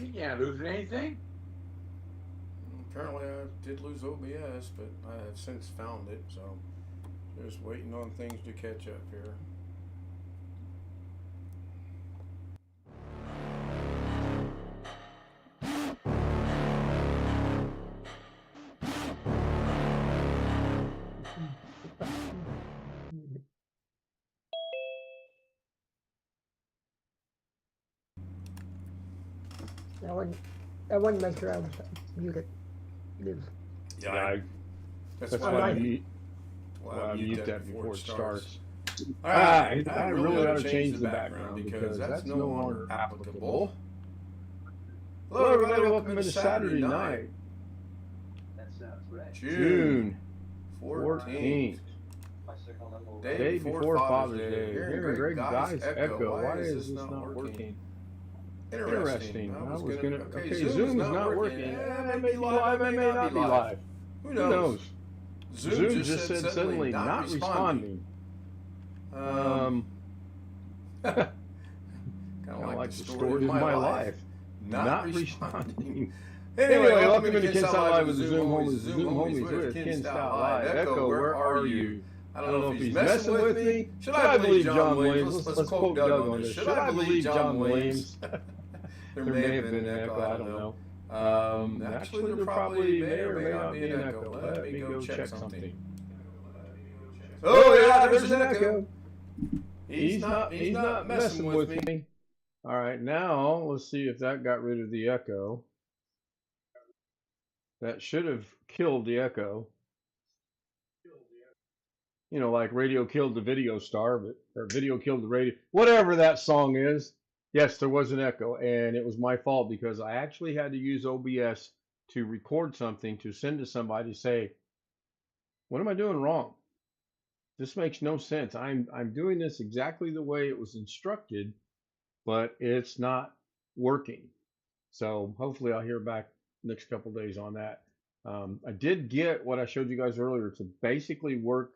You can't lose anything. Apparently, I did lose OBS, but I have since found it, so just waiting on things to catch up here. I want I wanted to make sure I was muted. It is. Yeah, Yeah, that's that's why Oh, why I nice. mute. I Well, I mute mute that that before before it it starts. starts. All right, I I really really ought ought to to change change the the background background because because that's that's no no longer longer applicable. applicable. Hello, Hello, everybody. everybody. Welcome Welcome into into Saturday Saturday night, night, June June 14th, 14th, day day before before Father's Father's Day. Day. Hearing Hearing great Greg guys Guy's echo. echo. Why Why is is this this not not working? working? Interesting. Interesting. I I was was gonna. gonna. Okay, Okay, Zoom is Zoom is not not working. working. I I may may be be live. I live. I may may not be not be live. live. Who Who knows? knows? Zoom Zoom just just said said suddenly suddenly not not responding. responding. Um, Um, kind kind of of like the like the story of story of my my life. life. Not Not responding. responding. Anyway, Anyway, welcome welcome into into Ken Ken Style Style Live Live with the with the Zoom Zoom Homies. The Homies. The Zoom Zoom Homies Homies with with Ken Ken Style Style Live. Live. Echo, Echo, where where are are you? you? I don't I know don't if know if he's he's messing messing with with me. me. Should Should I I believe believe John John Williams? Williams? Let's Let's quote quote Doug Doug on on this. this. Should Should I I believe believe John John Williams? Williams? There There may may have have been an been an echo. echo. I I don't don't know. know. Actually, Actually, there there probably probably may may or or may may not not be be an an echo. echo. Let Let me me go go check check something. something. Oh Oh yeah, yeah, there's there's an an echo. echo. He's not. He's He's not not messing messing with with me. me. All right, now let's see if that got rid of the echo. That should have killed the echo. You know, like radio killed the video star, but or video killed the radio, whatever that song is. Yes, there was an echo, and it was my fault because I actually had to use OBS to record something to send to somebody to say, "What am I doing wrong? This makes no sense. I'm doing this exactly the way it was instructed, but it's not working." So hopefully I'll hear back next couple days on that. I did get what I showed you guys earlier to basically work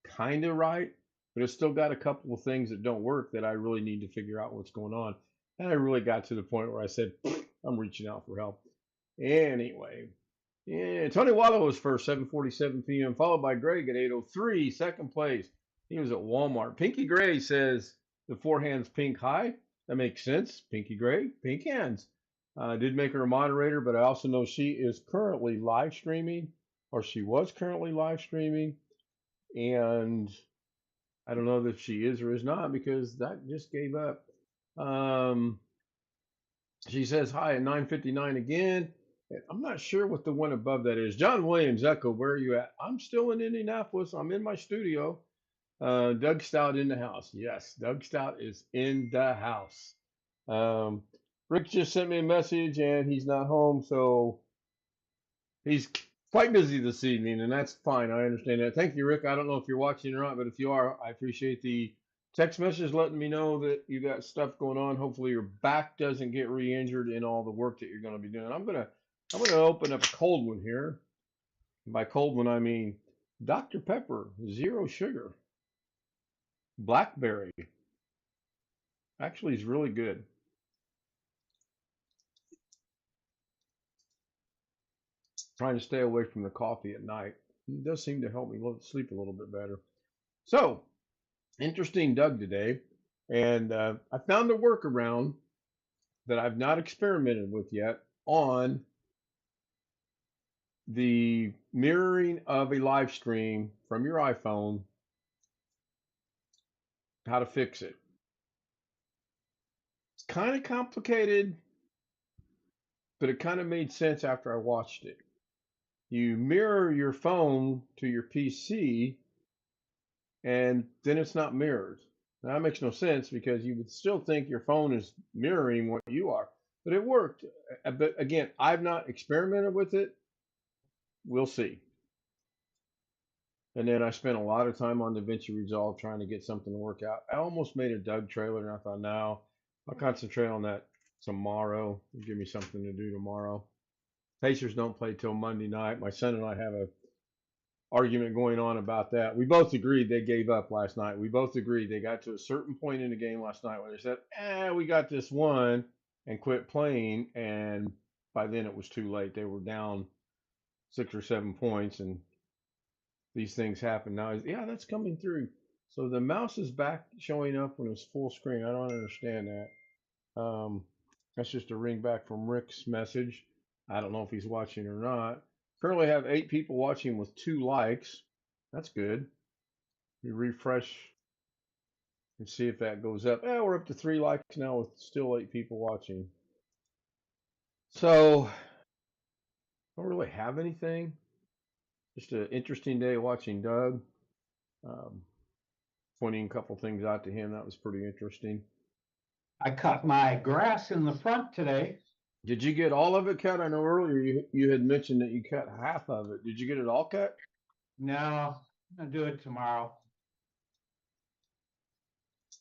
kind of right, but it's still got a couple of things that don't work that I really need to figure out what's going on. And I really got to the point where I said, I'm reaching out for help. Anyway, yeah, Tony Wallo was first, 7:47 p.m., followed by Greg at 8:03, second place. He was at Walmart. Pinky Gray says the four hands pink high. That makes sense. Pinky Gray, pink hands. I did make her a moderator, but I also know she is currently live streaming, or she was currently live streaming, and I don't know if she is or is not because that just gave up. Um, she says hi at 9:59 again. I'm not sure what the one above that is. John Williams, Echo, where are you at? I'm still in Indianapolis. I'm in my studio. Doug Stout in the house. Yes, Doug Stout is in the house. Um, Rick just sent me a message and he's not home, so he's quite busy this evening, and that's fine. I understand that. Thank you, Rick. I don't know if you're watching or not, but if you are, I appreciate the text message letting me know that you got stuff going on. Hopefully, your back doesn't get re-injured in all the work that you're going to be doing. I'm gonna open up a cold one here. By cold one, I mean Dr. Pepper, zero sugar, blackberry. Actually, is really good. Trying to stay away from the coffee at night. It does seem to help me sleep a little bit better. So, interesting Doug today. And I found a workaround that I've not experimented with yet on the mirroring of a live stream from your iPhone, how to fix it. It's kind of complicated, but it kind of made sense after I watched it. You mirror your phone to your PC, and then it's not mirrored. Now, that makes no sense because you would still think your phone is mirroring what you are, but it worked. But again, I've not experimented with it. We'll see. And then I spent a lot of time on DaVinci Resolve trying to get something to work out. I almost made a Doug trailer, and I thought, no, I'll concentrate on that tomorrow. Give me something to do tomorrow. Pacers don't play till Monday night. My son and I have a argument going on about that. We both agreed they gave up last night. We both agreed they got to a certain point in the game last night where they said, we got this one. and quit playing. And by then it was too late. They were down 6 or 7 points, and these things happen now. Yeah, that's coming through. So the mouse is back showing up when it's full screen. I don't understand that. That's just a ring back from Rick's message. I don't know if he's watching or not. Currently have 8 people watching with 2 likes. That's good. We refresh and see if that goes up. Yeah, we're up to 3 likes now with still 8 people watching. So I don't really have anything. Just an interesting day watching Doug. Um, Pointing a couple things out to him. That was pretty interesting. I cut my grass in the front today. Did you get all of it cut? I know earlier you had mentioned that you cut half of it. Did you get it all cut? No, I'll do it tomorrow.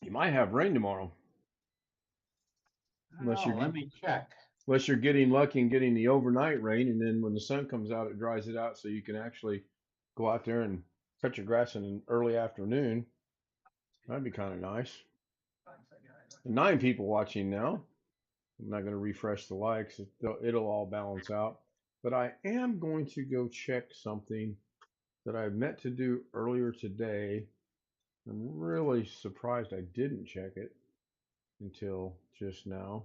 You might have rain tomorrow, unless you're Let me check. unless you're getting lucky and getting the overnight rain, and then when the sun comes out, it dries it out, so you can actually go out there and cut your grass in an early afternoon. That'd be kind of nice. 9 people watching now. I'm not going to refresh the likes. It'll all balance out. But I am going to go check something that I meant to do earlier today. I'm really surprised I didn't check it until just now.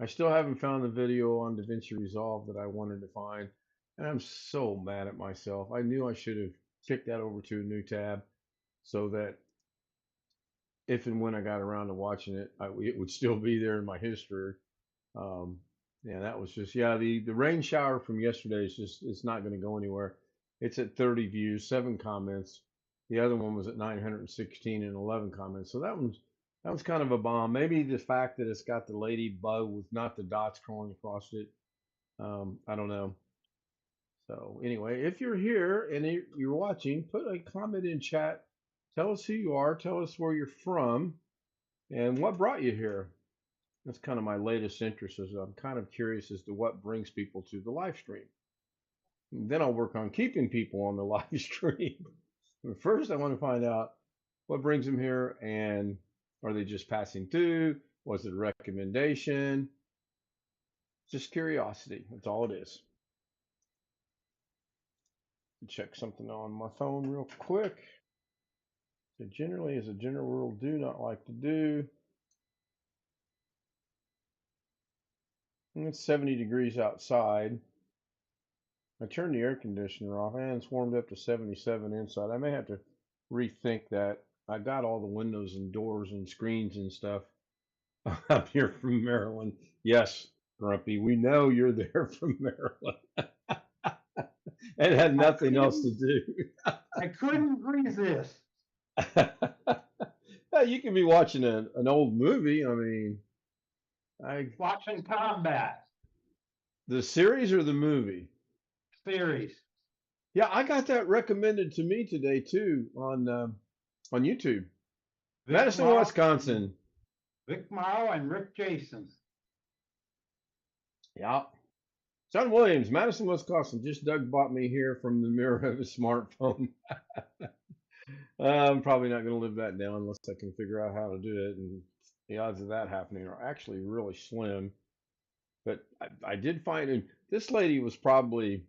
I still haven't found the video on DaVinci Resolve that I wanted to find, and I'm so mad at myself. I knew I should have kicked that over to a new tab so that if and when I got around to watching it, it would still be there in my history. Um, yeah, that was just, yeah, the rain shower from yesterday is just, it's not going to go anywhere. It's at 30 views, 7 comments. The other one was at 916 and 11 comments. So that was kind of a bomb. Maybe the fact that it's got the ladybug with not the dots crawling across it. I don't know. So anyway, if you're here and you're watching, put a comment in chat. Tell us who you are. Tell us where you're from and what brought you here. That's kind of my latest interest. Is I'm kind of curious as to what brings people to the live stream. And then I'll work on keeping people on the live stream. But first, I want to find out what brings them here, and are they just passing through? Was it a recommendation? Just curiosity. That's all it is. Check something on my phone real quick. So generally, as a general rule, do not like to do. And it's 70 degrees outside. I turned the air conditioner off and it's warmed up to 77 inside. I may have to rethink that. I got all the windows and doors and screens and stuff up here from Maryland. Yes, Grumpy, we know you're there from Maryland. It had nothing else to do. I couldn't resist. You can be watching an old movie. I mean, Watching Combat the series or the movie? series. Yeah, I got that recommended to me today too on YouTube. Vic Madison, Morrow, Wisconsin. Vic Morrow and Rick Jason. Yeah. John Williams, Madison, Wisconsin. Just Doug bought me here from the mirror of his smartphone. I'm probably not going to live that down unless I can figure out how to do it. And the odds of that happening are actually really slim. But I did find, and this lady was probably,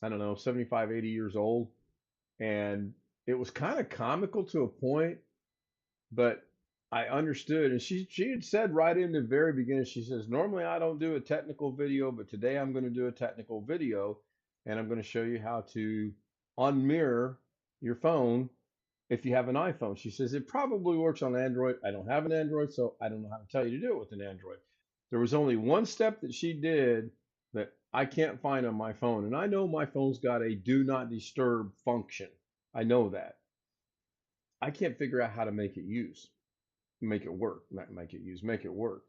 I don't know, 75, 80 years old. And it was kind of comical to a point, but I understood. And she had said right in the very beginning, she says, normally I don't do a technical video, but today I'm going to do a technical video. And I'm going to show you how to unmirror your phone if you have an iPhone. She says it probably works on Android. I don't have an Android, so I don't know how to tell you to do it with an Android. There was only one step that she did that I can't find on my phone. And I know my phone's got a do not disturb function. I know that. I can't figure out how to make it work, not make it use, make it work.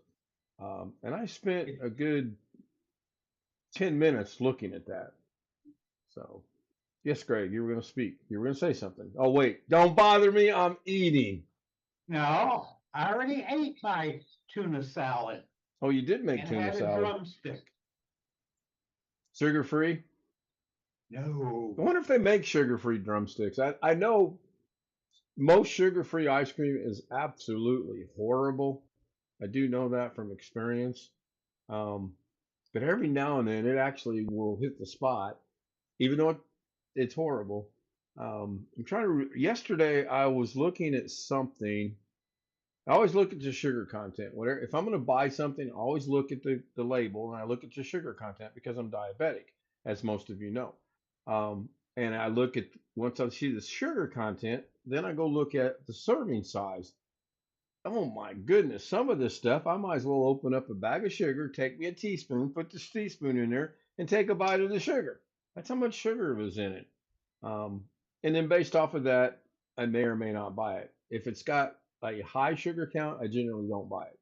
And I spent a good 10 minutes looking at that. So, yes, Greg, you were going to speak. You were going to say something. Oh, wait, don't bother me. I'm eating. No, I already ate my tuna salad. Oh, you did make and tuna had a salad. drumstick. Sugar free? No. I wonder if they make sugar free drumsticks. I know most sugar free ice cream is absolutely horrible. I do know that from experience. Um, but every now and then it actually will hit the spot, even though it's horrible. I'm trying to. Yesterday I was looking at something. I always look at the sugar content. Whatever, if I'm going to buy something, I always look at the label and I look at the sugar content because I'm diabetic, as most of you know. And I look at once I see the sugar content, then I go look at the serving size. Oh my goodness, some of this stuff I might as well open up a bag of sugar, take me a teaspoon, put the teaspoon in there, and take a bite of the sugar. That's how much sugar was in it. Um, and then based off of that, I may or may not buy it. If it's got a high sugar count, I generally don't buy it.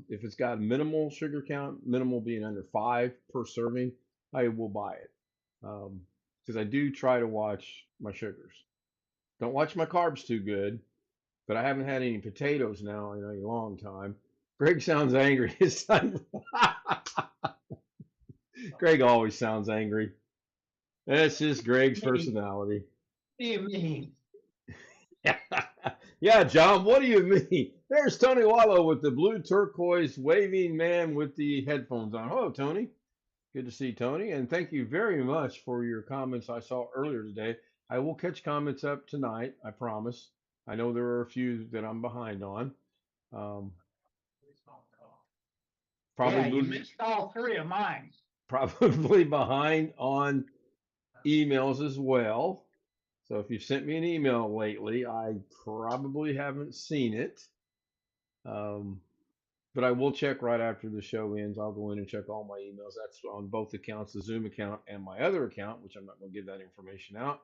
If it's got a minimal sugar count, minimal being under 5 per serving, I will buy it. Because I do try to watch my sugars. Don't watch my carbs too good, but I haven't had any potatoes now in a long time. Greg sounds angry. His son, Greg always sounds angry. That's just Greg's What personality. do you mean? Yeah, John, what do you mean? There's Tony Wallow with the blue turquoise waving man with the headphones on. Hello, Tony. Good to see Tony, and thank you very much for your comments I saw earlier today. I will catch comments up tonight, I promise. I know there are a few that I'm behind on. Um, Yeah, you probably missed all three of mine. probably behind on emails as well. So if you've sent me an email lately, I probably haven't seen it. Um, but I will check right after the show ends. I'll go in and check all my emails. That's on both accounts, the Zoom account and my other account, which I'm not going to give that information out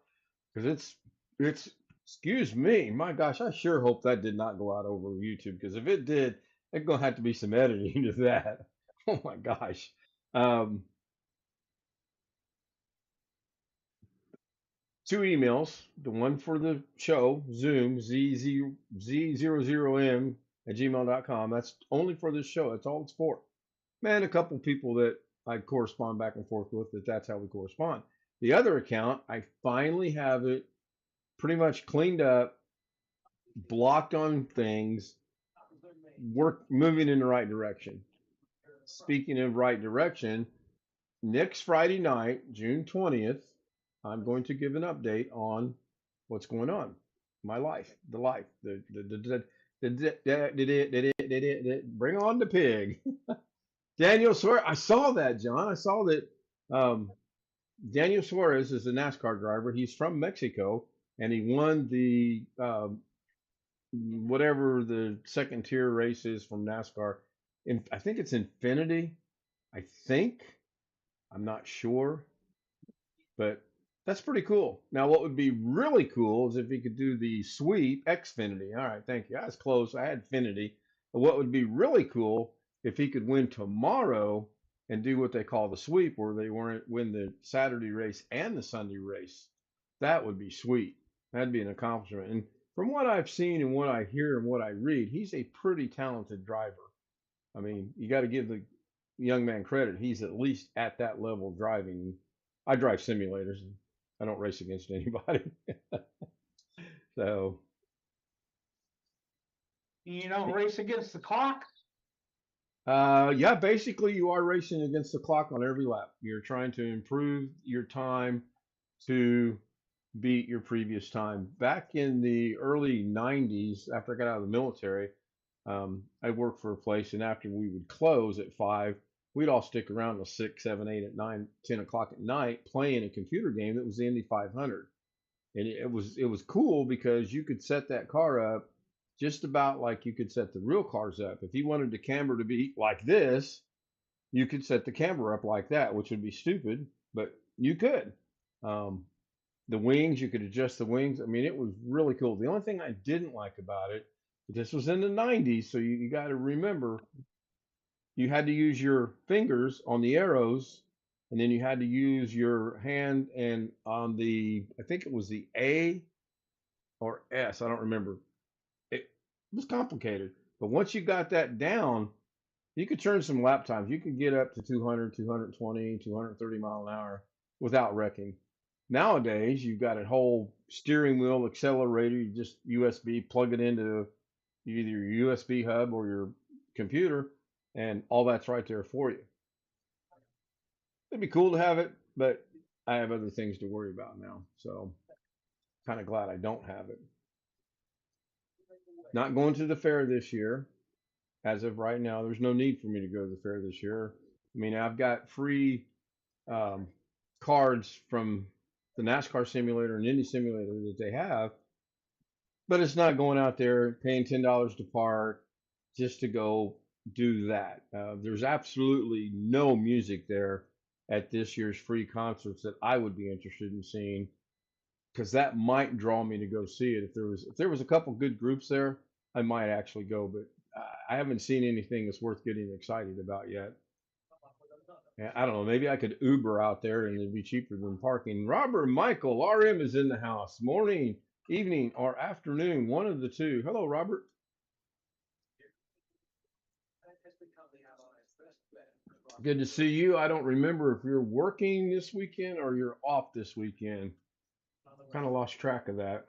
because it's excuse me, my gosh, I sure hope that did not go out over YouTube because if it did, it's going to have to be some editing to that. Oh my gosh. Um, 2 emails. The one for the show, Zoom, Z00M at gmail.com. That's only for this show. That's all it's for. Man, a couple people that I correspond back and forth with, that's how we correspond. The other account, I finally have it pretty much cleaned up, blocked on things, work moving in the right direction. Speaking of right direction, next Friday night, June 20th, I'm going to give an update on what's going on. My life, the life, bring on the pig. Daniel Suarez, I saw that, John. I saw that um, Daniel Suarez is a NASCAR driver. He's from Mexico, and he won the whatever the second tier race is from NASCAR. I think it's Infinity. I think. I'm not sure. But that's pretty cool. Now, what would be really cool is if he could do the sweep Xfinity. All right, thank you. I was close. I had Finity. But what would be really cool if he could win tomorrow and do what they call the sweep, where they weren't win the Saturday race and the Sunday race. That would be sweet. That'd be an accomplishment. And from what I've seen and what I hear and what I read, he's a pretty talented driver. I mean, you got to give the young man credit. He's at least at that level driving. I drive simulators. And I don't race against anybody. So, You don't race against the clock? yeah, basically you are racing against the clock on every lap. You're trying to improve your time to beat your previous time. Back in the early 90s, after I got out of the military, I worked for a place, and after we would close at 5, we'd all stick around till 6, 7, 8, at 9, 10 o'clock at night playing a computer game that was the Indy 500. And it was cool because you could set that car up just about like you could set the real cars up. If you wanted the camber to be like this, you could set the camber up like that, which would be stupid, but you could. Um, the wings, you could adjust the wings. I mean, it was really cool. The only thing I didn't like about it, this was in the 90s, so you got to remember you had to use your fingers on the arrows, and then you had to use your hand and on the, I think it was the A or S, I don't remember. It was complicated, but once you got that down, you could turn some lap times. You could get up to 200, 220, 230 mile an hour without wrecking. Nowadays, you've got a whole steering wheel accelerator. You just USB plug it into either your USB hub or your computer, and all that's right there for you. It'd be cool to have it, but I have other things to worry about now. So kind of glad I don't have it. Not going to the fair this year. As of right now, there's no need for me to go to the fair this year. I mean, I've got free um, cards from the NASCAR simulator and Indy simulator that they have, but it's not going out there paying $10 to park just to go do that. There's absolutely no music there at this year's free concerts that I would be interested in seeing, because that might draw me to go see it. If there was a couple good groups there, I might actually go, but I haven't seen anything that's worth getting excited about yet. And I don't know. Maybe I could Uber out there and it'd be cheaper than parking. Robert Michael RM is in the house. Morning, evening, or afternoon, one of the two. Hello, Robert. Good to see you. I don't remember if you're working this weekend or you're off this weekend. Kind of lost track of that.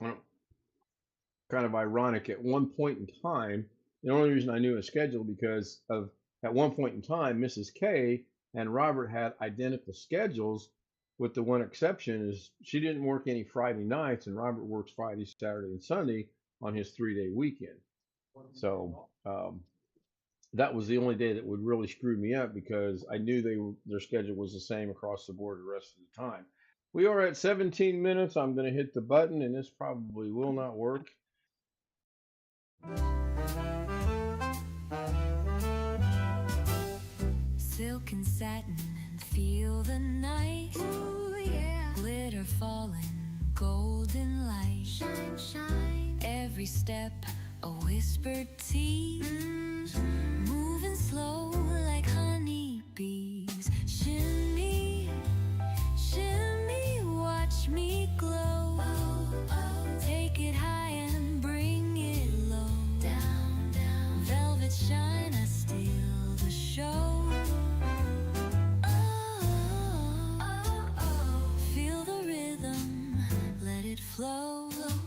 Well, kind of ironic. At one point in time, the only reason I knew his schedule because of at one point in time, Mrs. K and Robert had identical schedules, with the one exception is she didn't work any Friday nights, and Robert works Friday, Saturday, and Sunday on his 3-day weekend. So that was the only day that would really screw me up because I knew their schedule was the same across the board the rest of the time. We are at 17 minutes. I'm going to hit the button, and this probably will not work. Silk and satin and feel the night. Ooh, yeah. Glitter falling, golden light. Shine, shine. Every step a whispered tease. Moving slow like honeybees. Shimmy, shimmy, watch me glow. Oh, oh. Take it high and bring it low. Down, down. Velvet shine, I steal the show. Flow, flow.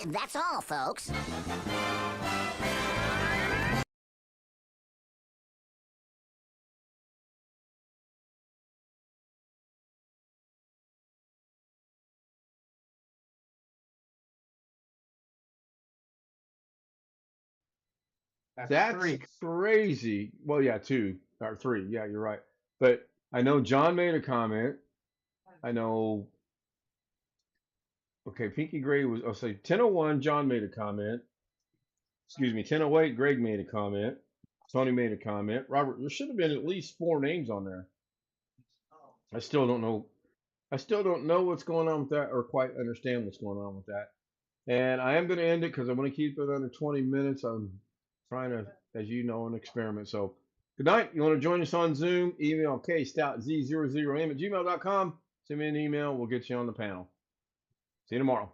That's all, folks. That's three. crazy. Well, yeah, 2 or 3. Yeah, you're right. But I know John made a comment. I know. Okay, Pinky Gray was. I'll say 10:01. John made a comment. Excuse me, 10:08. Greg made a comment. Tony made a comment. Robert, there should have been at least 4 names on there. I still don't know. I still don't know what's going on with that, or quite understand what's going on with that. And I am going to end it because I want to keep it under 20 minutes. I'm trying to, as you know, an experiment. So good night. You want to join us on Zoom? Email kstout000m@gmail.com. Send me an email. We'll get you on the panel. See you tomorrow.